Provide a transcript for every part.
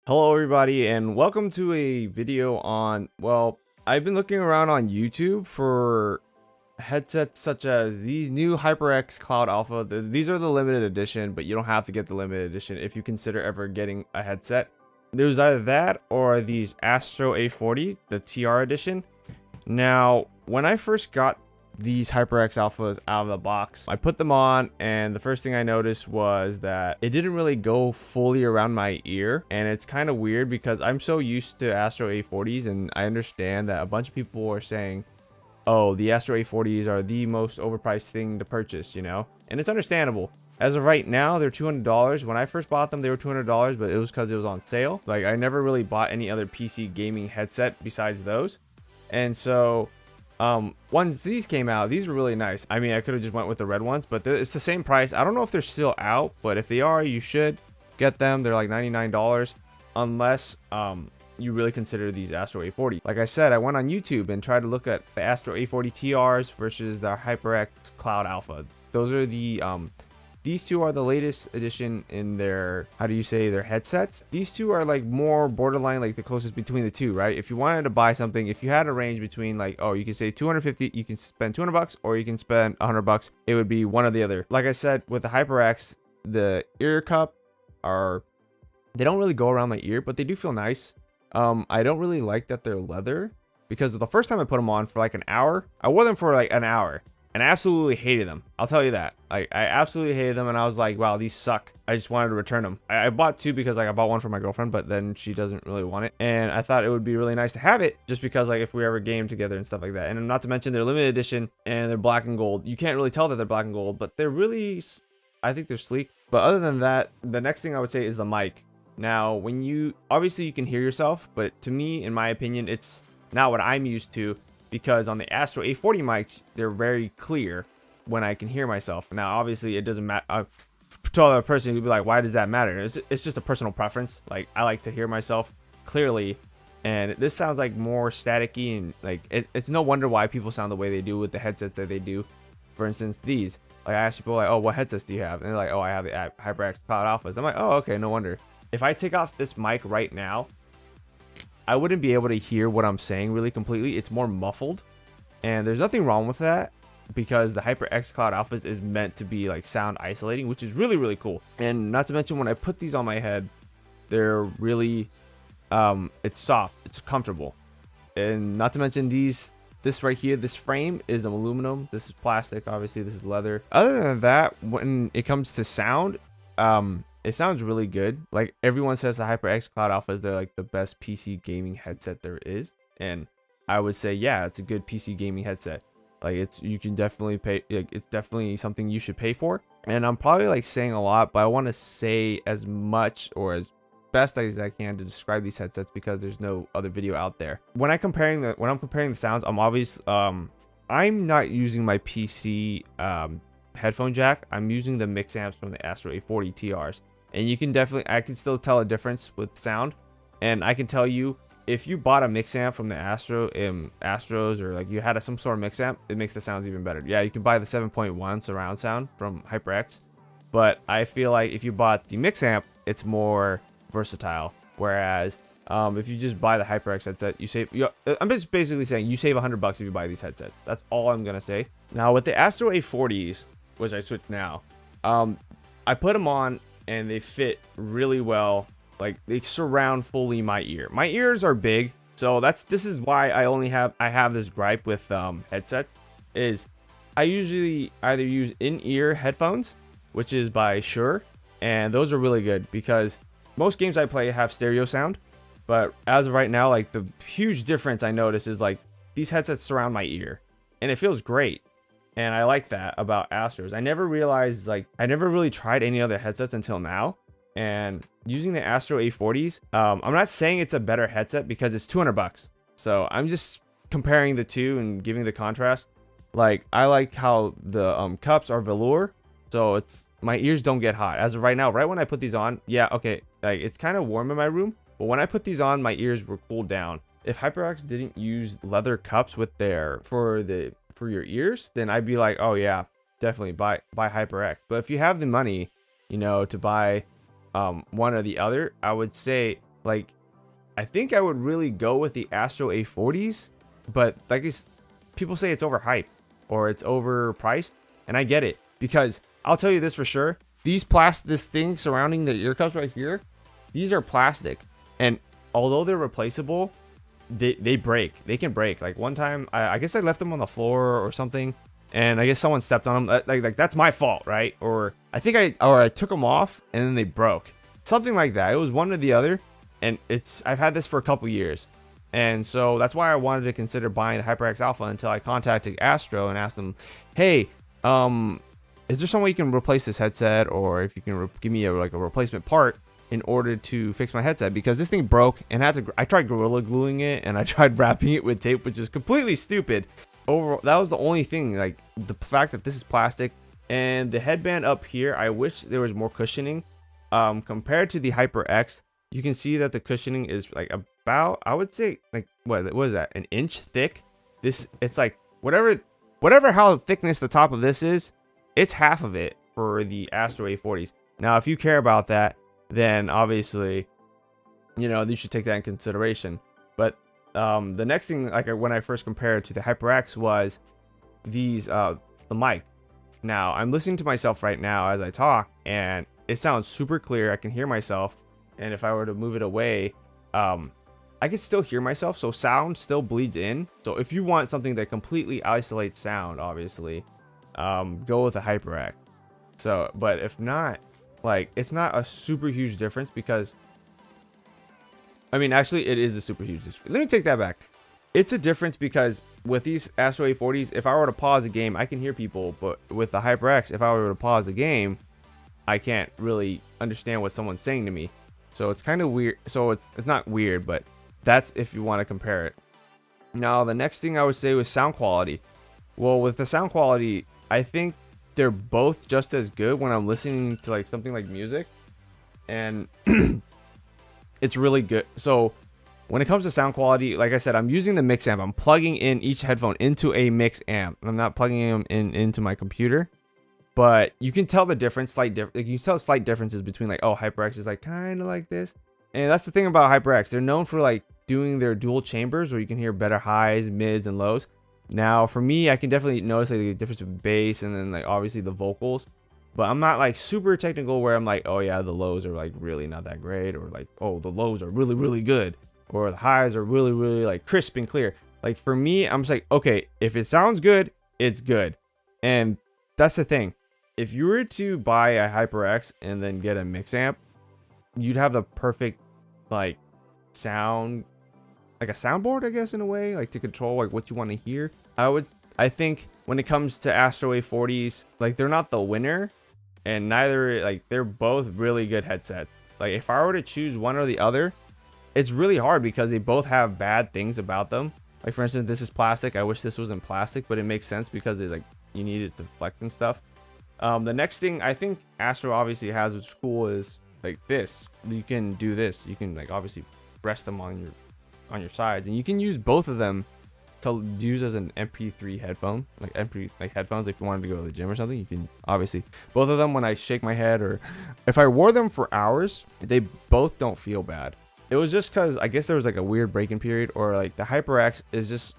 Hello everybody and welcome to a video on, well, I've been looking around on YouTube for headsets such as these new HyperX Cloud Alpha. These are the limited edition, but you don't have to get the limited edition if you consider ever getting a headset. There's either that or these Astro A40, the TR edition. Now, when I first got these HyperX Alphas out of the box, I put them on, and the first thing I noticed was that it didn't really go fully around my ear. And it's kind of weird because I'm so used to Astro A40s, and I understand that a bunch of people are saying, oh, the Astro A40s are the most overpriced thing to purchase, you know? And it's understandable. As of right now, they're $200. When I first bought them, they were $200, but it was because it was on sale. Like, I never really bought any other PC gaming headset besides those. And so once these came out, these were really nice. I mean, I could have just went with the red ones, but it's the same price. I don't know if they're still out, but if they are, you should get them. They're like $99 unless you really consider these Astro A40. Like I said, I went on YouTube and tried to look at the Astro A40 TRs versus the HyperX Cloud Alpha. Those are the these two are the latest edition in their, how do you say, their headsets. These two are like more borderline, like the closest between the two, right? If you wanted to buy something, if you had a range between like, oh, you can say 250, you can spend 200 bucks, or you can spend 100 bucks, it would be one or the other. Like I said, with the HyperX, the ear cup are, they don't really go around my ear, but they do feel nice. I don't really like that they're leather, because the first time I put them on for like an hour, I wore them for like an hour, and I absolutely hated them. I'll tell you that. Like, I absolutely hated them, and I was like, wow, these suck. I just wanted to return them. I bought two because like I bought one for my girlfriend, but then she doesn't really want it, and I thought it would be really nice to have it just because like if we ever game together and stuff like that. And not to mention they're limited edition and they're black and gold. You can't really tell that they're black and gold, but they're really, I think they're sleek. But other than that, the next thing I would say is the mic. Now, when you, obviously you can hear yourself, but to me, in my opinion, it's not what I'm used to, because on the Astro A40 mics, they're very clear when I can hear myself. Now, obviously it doesn't matter. To other person who'd be like, why does that matter? It's just a personal preference. Like, I like to hear myself clearly, and this sounds like more staticky, and like it's no wonder why people sound the way they do with the headsets that they do. For instance, these, like, I ask people like, oh, what headsets do you have? And they're like, oh, I have the HyperX Cloud Alphas. I'm like, oh, okay, no wonder. If I take off this mic right now, I wouldn't be able to hear what I'm saying really completely. It's more muffled, and there's nothing wrong with that, because the HyperX Cloud Alphas is meant to be like sound isolating, which is really, really cool. And not to mention, when I put these on my head, they're really, it's soft, it's comfortable. And not to mention this right here, this frame is aluminum. This is plastic, obviously. This is leather. Other than that, when it comes to sound, it sounds really good. Like, everyone says the HyperX Cloud Alphas, they're like the best PC gaming headset there is, and I would say, yeah, it's a good PC gaming headset. Like, you can definitely pay, like, it's definitely something you should pay for. And I'm probably like saying a lot, but I want to say as much or as best as I can to describe these headsets, because there's no other video out there. When I'm comparing the sounds, I'm not using my PC headphone jack. I'm using the mixamps from the Astro A40 TRs. And you can definitely, I can still tell a difference with sound. And I can tell you, if you bought a mixamp from the Astros, or like you had some sort of mixamp, it makes the sounds even better. Yeah, you can buy the 7.1 surround sound from HyperX, but I feel like if you bought the mixamp, it's more versatile. Whereas if you just buy the HyperX headset, you save. I'm just basically saying you save $100 if you buy these headsets. That's all I'm gonna say. Now with the Astro A40s, which I switched now, I put them on, and they fit really well. Like, they surround fully my ear. My ears are big, so this is why I have this gripe with headsets, is I usually either use in-ear headphones, which is by Shure, and those are really good because most games I play have stereo sound. But as of right now, like, the huge difference I notice is like these headsets surround my ear, and it feels great. And I like that about Astros. I never realized, like, I never really tried any other headsets until now. And using the Astro A40s, I'm not saying it's a better headset because it's $200. So I'm just comparing the two and giving the contrast. Like, I like how the cups are velour, so it's, my ears don't get hot. As of right now, right when I put these on, yeah, okay, like, it's kind of warm in my room, but when I put these on, my ears were cooled down. If HyperX didn't use leather cups with for your ears, then I'd be like, oh yeah, definitely buy HyperX. But if you have the money, you know, to buy one or the other, I would say like, I think I would really go with the Astro A40s, but like people say it's overhyped or it's overpriced, and I get it, because I'll tell you this for sure. This thing surrounding the ear cups right here, these are plastic, and although they're replaceable, they break. They can break. Like one time, I guess I left them on the floor or something, and I guess someone stepped on them. Like that's my fault, right? Or I think I took them off and then they broke. Something like that. It was one or the other, and I've had this for a couple years, and so that's why I wanted to consider buying the HyperX Alpha until I contacted Astro and asked them, hey, is there some way you can replace this headset, or if you can give me a replacement part in order to fix my headset, because this thing broke and I tried gorilla gluing it and I tried wrapping it with tape, which is completely stupid. That was the only thing, like the fact that this is plastic, and the headband up here, I wish there was more cushioning. Compared to the HyperX, you can see that the cushioning is like about, I would say, like what is that, an inch thick. It's like whatever how thickness the top of this is, it's half of it for the Astro A40s. Now if you care about that, then obviously, you know, you should take that in consideration. But the next thing, like when I first compared to the HyperX, was the mic. Now I'm listening to myself right now as I talk, and it sounds super clear. I can hear myself, and if I were to move it away, I can still hear myself, so sound still bleeds in. So if you want something that completely isolates sound, obviously, go with the HyperX. So, but if not, like, it's not a super huge difference, because I mean, actually it is a super huge difference. Let me take that back. It's a difference because with these Astro A40s, if I were to pause the game, I can hear people, but with the HyperX, if I were to pause the game, I can't really understand what someone's saying to me. So it's kind of weird. So it's not weird, but that's if you want to compare it. Now the next thing I would say was sound quality. Well, with the sound quality, I think they're both just as good when I'm listening to like something like music, and it's really good. So when it comes to sound quality, like I said, I'm using the mix amp. I'm plugging in each headphone into a mix amp. I'm not plugging them into my computer, but you can tell the difference, like you can tell slight differences between, like, oh, HyperX is like kind of like this, and that's the thing about HyperX. They're known for like doing their dual chambers where you can hear better highs, mids, and lows. Now for me, I can definitely notice like the difference with bass and then like obviously the vocals, but I'm not like super technical where I'm like, oh yeah, the lows are like really not that great, or like, oh, the lows are really, really good, or the highs are really, really like crisp and clear. Like for me, I'm just like, okay, if it sounds good, it's good. And that's the thing. If you were to buy a HyperX and then get a mix amp, you'd have the perfect like sound, like a soundboard, I guess, in a way, like to control like what you want to hear. I think when it comes to Astro A40s, like they're not the winner, and neither, like they're both really good headsets. Like if I were to choose one or the other, it's really hard because they both have bad things about them. Like for instance, this is plastic. I wish this wasn't plastic, but it makes sense because it's like you need it to flex and stuff. The next thing I think Astro obviously has, which is cool, is like this. You can do this. You can like obviously rest them on your sides, and you can use both of them to use as an MP3 headphone, like headphones. If you wanted to go to the gym or something, you can obviously both of them. When I shake my head, or if I wore them for hours, they both don't feel bad. It was just because I guess there was like a weird break-in period, or like the HyperX is just,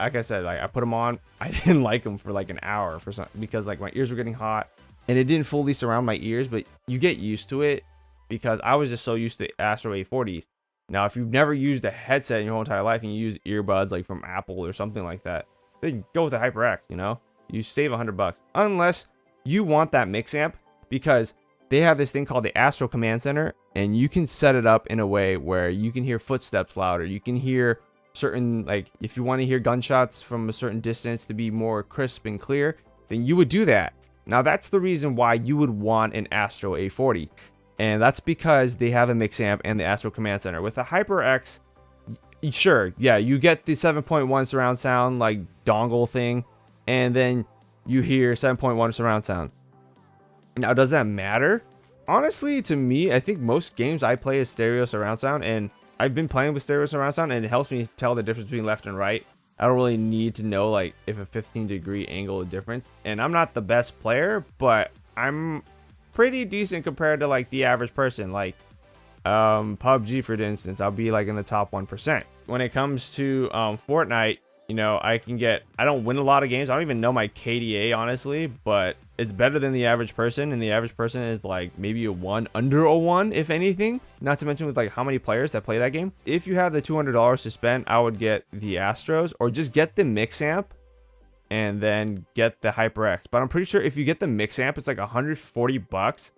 like I said, like I put them on, I didn't like them for like an hour for some, because like my ears were getting hot and it didn't fully surround my ears, but you get used to it because I was just so used to Astro A40s. Now, if you've never used a headset in your whole entire life and you use earbuds like from Apple or something like that, then go with the HyperX, you know? You save $100. Unless you want that mix amp, because they have this thing called the Astro Command Center, and you can set it up in a way where you can hear footsteps louder. You can hear certain, like, if you want to hear gunshots from a certain distance to be more crisp and clear, then you would do that. Now, that's the reason why you would want an Astro A40. And that's because they have a mix amp and the Astro Command Center. With the HyperX, sure, yeah, you get the 7.1 surround sound like dongle thing, and then you hear 7.1 surround sound. Now, does that matter? Honestly, to me, I think most games I play is stereo surround sound, and I've been playing with stereo surround sound, and it helps me tell the difference between left and right. I don't really need to know like if a 15-degree angle is different. And I'm not the best player, but I'm pretty decent compared to like the average person. Like PUBG, for instance, I'll be like in the top 1%. When it comes to Fortnite, you know, I don't win a lot of games. I don't even know my KDA, honestly, but it's better than the average person, and the average person is like maybe a 1, under a 1, if anything. Not to mention with like how many players that play that game. If you have the $200 to spend, I would get the Astros, or just get the mixamp and then get the HyperX. But I'm pretty sure if you get the mixamp, it's like 140 bucks,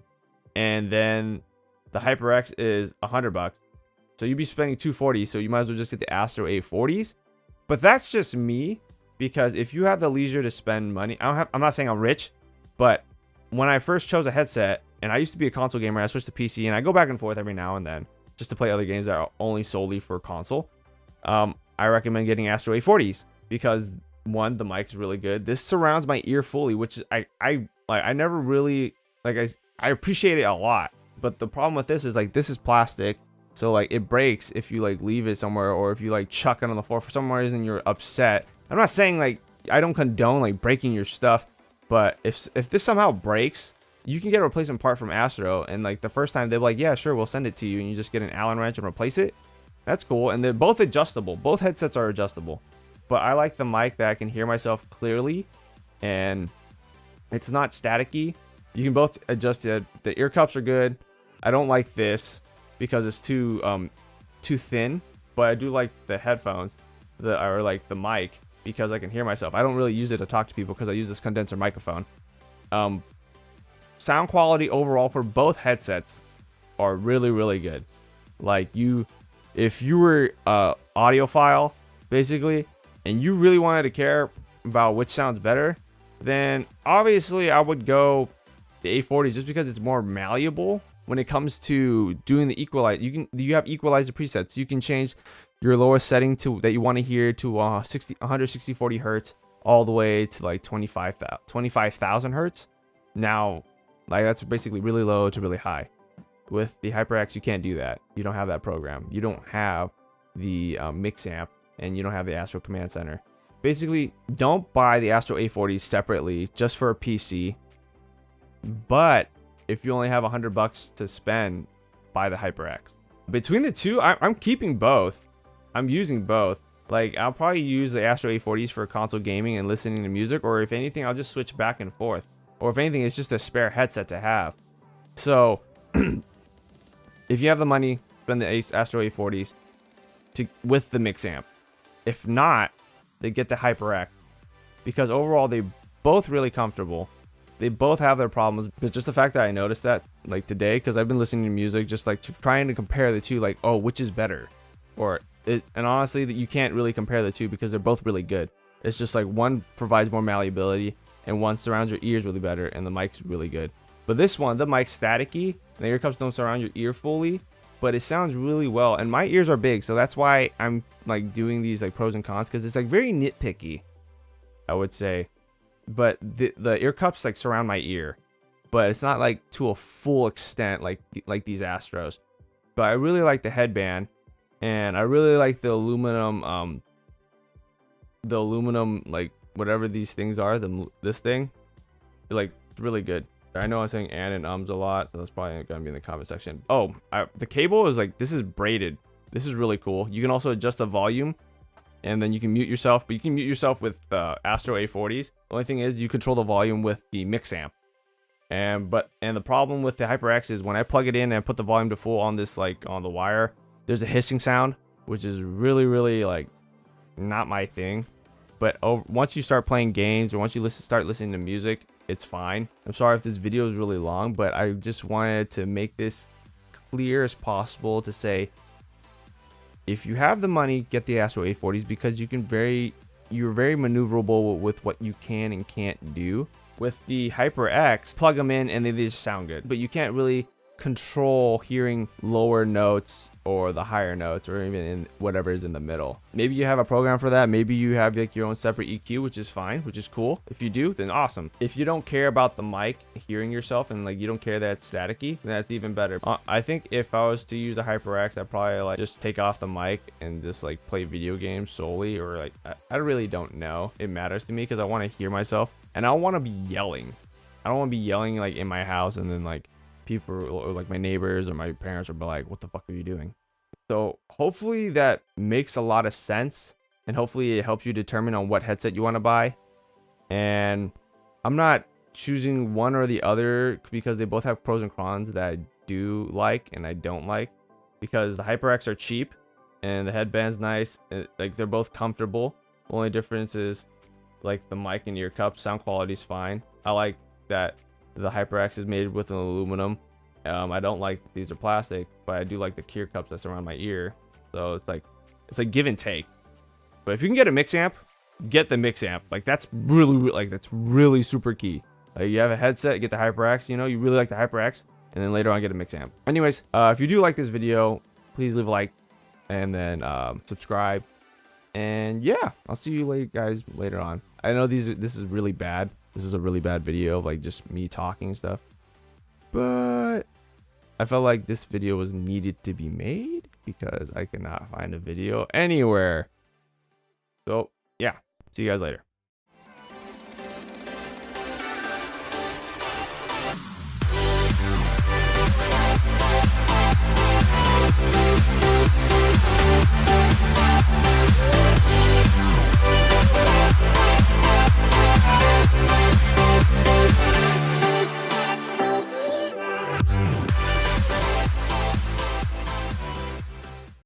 and then the HyperX is 100 bucks. So you'd be spending 240, so you might as well just get the Astro A40s. But that's just me, because if you have the leisure to spend money, I'm not saying I'm rich, but when I first chose a headset, and I used to be a console gamer, I switched to PC, and I go back and forth every now and then just to play other games that are only solely for console. I recommend getting Astro A40s because, one, the mic is really good. This surrounds my ear fully, which I never really I appreciate it a lot. But the problem with this is like this is plastic, so like it breaks if you like leave it somewhere, or if you like chuck it on the floor for some reason you're upset. I'm not saying like I don't condone like breaking your stuff, but if this somehow breaks, you can get a replacement part from Astro, and like the first time they're like, yeah, sure, we'll send it to you, and you just get an Allen wrench and replace it. That's cool, and they're both adjustable. Both headsets are adjustable, but I like the mic that I can hear myself clearly, and it's not staticky. You can both adjust it. The ear cups are good. I don't like this because it's too thin, but I do like the headphones, or like the mic, because I can hear myself. I don't really use it to talk to people because I use this condenser microphone. Sound quality overall for both headsets are really, really good. Like if you were audiophile basically, and you really wanted to care about which sounds better, then obviously I would go the A40s, just because it's more malleable when it comes to doing the equalize. You have equalizer presets. You can change your lowest setting to that you want to hear to 160-40 hertz all the way to like 25,000 hertz. Now, like that's basically really low to really high. With the HyperX, you can't do that. You don't have that program. You don't have the mixamp, and you don't have the Astro Command Center. Basically, don't buy the Astro A40s separately just for a PC. But if you only have $100 to spend, buy the HyperX. Between the two, I'm keeping both. I'm using both. Like, I'll probably use the Astro A40s for console gaming and listening to music, or if anything, I'll just switch back and forth. Or if anything, it's just a spare headset to have. So, if you have the money, spend the Astro A40s with the mixamp. If not, they get the HyperX, because overall they both really comfortable. They both have their problems, but just the fact that I noticed that like today, because I've been listening to music, just like trying to compare the two, like, oh, which is better, and honestly, that you can't really compare the two because they're both really good. It's just like one provides more malleability, and one surrounds your ears really better, and the mic's really good. But this one, the mic's staticky, and the ear cups don't surround your ear fully, but it sounds really well. And my ears are big, so that's why I'm like doing these like pros and cons, because it's like very nitpicky, I would say. But the ear cups like surround my ear, but it's not like to a full extent like these Astros. But I really like the headband, and I really like the aluminum like whatever these things are, this thing, like, it's really good. I know I'm saying and ums a lot, so that's probably gonna be in the comment section. Oh, the cable is like, this is braided. This is really cool. You can also adjust the volume, and then you can mute yourself, but you can mute yourself with Astro A40s. The only thing is you control the volume with the mixamp. And the problem with the HyperX is when I plug it in and put the volume to full on this, like on the wire, there's a hissing sound, which is really, really like not my thing. But once you start playing games, or once you start listening to music, it's fine. I'm sorry if this video is really long, but I just wanted to make this clear as possible to say, if you have the money, get the Astro A40s, because you're very maneuverable with what you can and can't do. With the HyperX, plug them in and they just sound good, but you can't really control hearing lower notes or the higher notes, or even in whatever is in the middle. Maybe you have a program for that. Maybe you have like your own separate EQ, which is fine, which is cool. If you do, then awesome. If you don't care about the mic hearing yourself, and like you don't care that it's staticky, then that's even better. I think if I was to use a HyperX, I'd probably like just take off the mic and just like play video games solely, or like I really don't know. It matters to me because I want to hear myself, and I want to be yelling. I don't want to be yelling like in my house and then like people or like my neighbors or my parents will be like, what the fuck are you doing? So hopefully that makes a lot of sense, and hopefully it helps you determine on what headset you want to buy. And I'm not choosing one or the other because they both have pros and cons that I do like and I don't like, because the HyperX are cheap and the headband's nice. Like they're both comfortable. The only difference is like the mic and ear cup sound quality is fine. I like that the HyperX is made with an aluminum. I don't like these are plastic, but I do like the ear cups that surround my ear. So it's like give and take. But if you can get a mix amp, get the mix amp. Like that's really super key. Like you have a headset, get the HyperX. You know, you really like the HyperX, and then later on get a mix amp. Anyways, if you do like this video, please leave a like, and then subscribe. And yeah, I'll see you guys later on. I know this is really bad. This is a really bad video of like just me talking and stuff, but I felt like this video was needed to be made because I cannot find a video anywhere. So yeah, see you guys later.